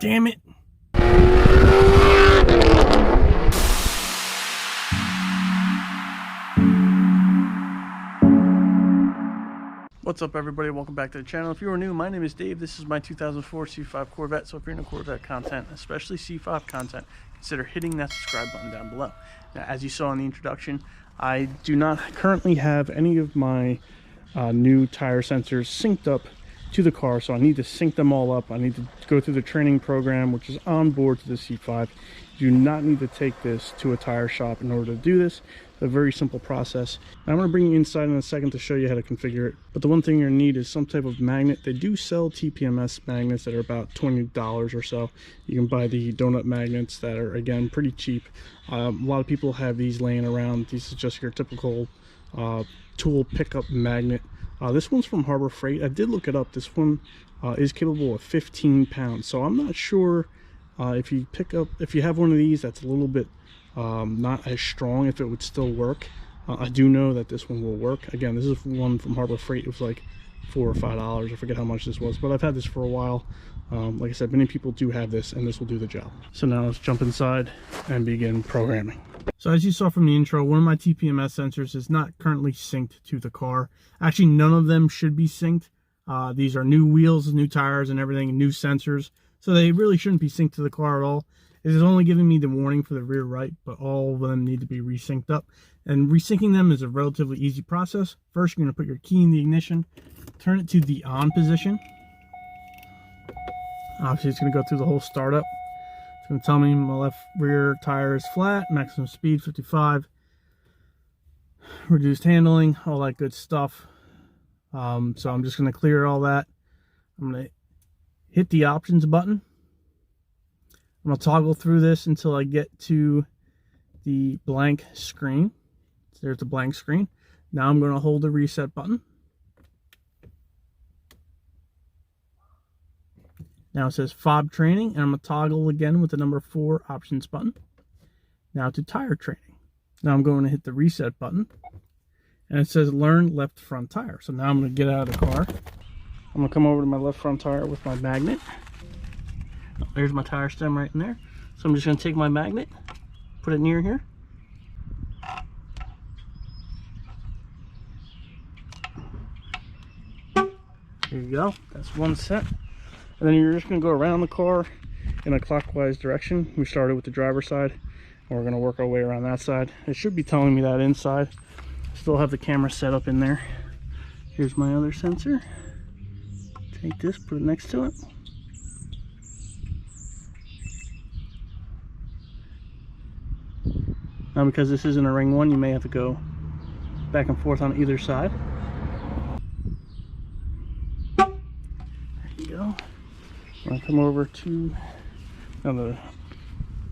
Damn it. What's up, everybody? Welcome back to the channel. If you are new, my name is Dave. This is my 2004 C5 Corvette. So if you're into Corvette content, especially C5 content, consider hitting that subscribe button down below. Now, as you saw in the introduction, I do not currently have any of my new tire sensors synced up to the car, so I need to sync them all up. I need to go through the training program, which is on board to the C5. You do not need to take this to a tire shop in order to do this. It's a very simple process. Now, I'm going to bring you inside in a second to show you how to configure it, but the one thing you're going to need is some type of magnet. They do sell TPMS magnets that are about $20 or so. You can buy the donut magnets that are, again, pretty cheap. A lot of people have these laying around. This is just your typical tool pickup magnet. This one's from Harbor Freight. I did look it up. This one is capable of 15 pounds. So I'm not sure if you have one of these that's a little bit not as strong, if it would still work. I do know that this one will work. Again, this is one from Harbor Freight. It was like $4 or $5. I forget how much this was, but I've had this for a while. Like I said, many people do have this, and this will do the job. So now let's jump inside and begin programming. So as you saw from the intro, one of my TPMS sensors is not currently synced to the car. Actually, none of them should be synced. These are new wheels, new tires, and everything, new sensors. So they really shouldn't be synced to the car at all. It is only giving me the warning for the rear right, but all of them need to be resynced up. And resyncing them is a relatively easy process. First, you're going to put your key in the ignition, turn it to the on position. Obviously, it's going to go through the whole startup. It's going to tell me my left rear tire is flat, maximum speed 55, reduced handling, all that good stuff. So I'm just going to clear all that. I'm going to hit the options button. I'm going to toggle through this until I get to the blank screen. So there's the blank screen. Now I'm going to hold the reset button. Now it says FOB training, and I'm going to toggle again with the number 4 options button. Now to tire training. Now I'm going to hit the reset button, and it says learn left front tire. So now I'm going to get out of the car. I'm going to come over to my left front tire with my magnet. There's my tire stem right in there. So I'm just going to take my magnet, put it near here. There you go. That's one set. And then you're just going to go around the car in a clockwise direction. We started with the driver's side, and we're going to work our way around that side. It should be telling me that inside. Still have the camera set up in there. Here's my other sensor. Take this, put it next to it. Now, because this isn't a ring one, you may have to go back and forth on either side. There you go. I'm going to come over to on the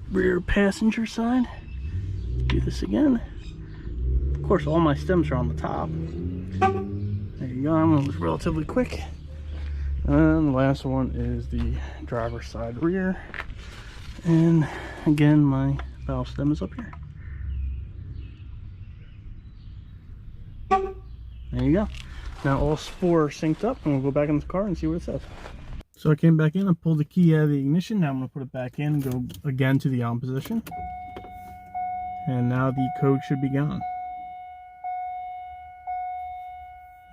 rear passenger side. Do this again. Of course, all my stems are on the top. There you go. I'm going to move relatively quick. And the last one is the driver's side rear. And again, my valve stem is up here. There you go. Now all 4 are synced up, and we'll go back in the car and see what it says. So I came back in and pulled the key out of the ignition. Now I'm going to put it back in and go again to the on position. And now the code should be gone.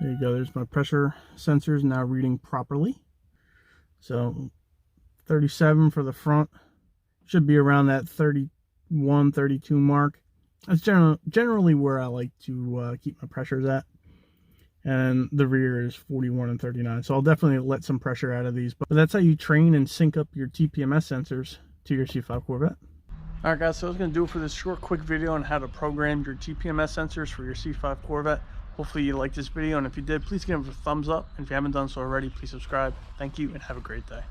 There you go. There's my pressure sensors now reading properly. So 37 for the front. Should be around that 31, 32 mark. That's generally where I like to keep my pressures at. And the rear is 41 and 39. So I'll definitely let some pressure out of these. But that's how you train and sync up your TPMS sensors to your C5 Corvette. Alright guys, so I was going to do it for this short quick video on how to program your TPMS sensors for your C5 Corvette. Hopefully you liked this video, and if you did, please give it a thumbs up. And if you haven't done so already, please subscribe. Thank you and have a great day.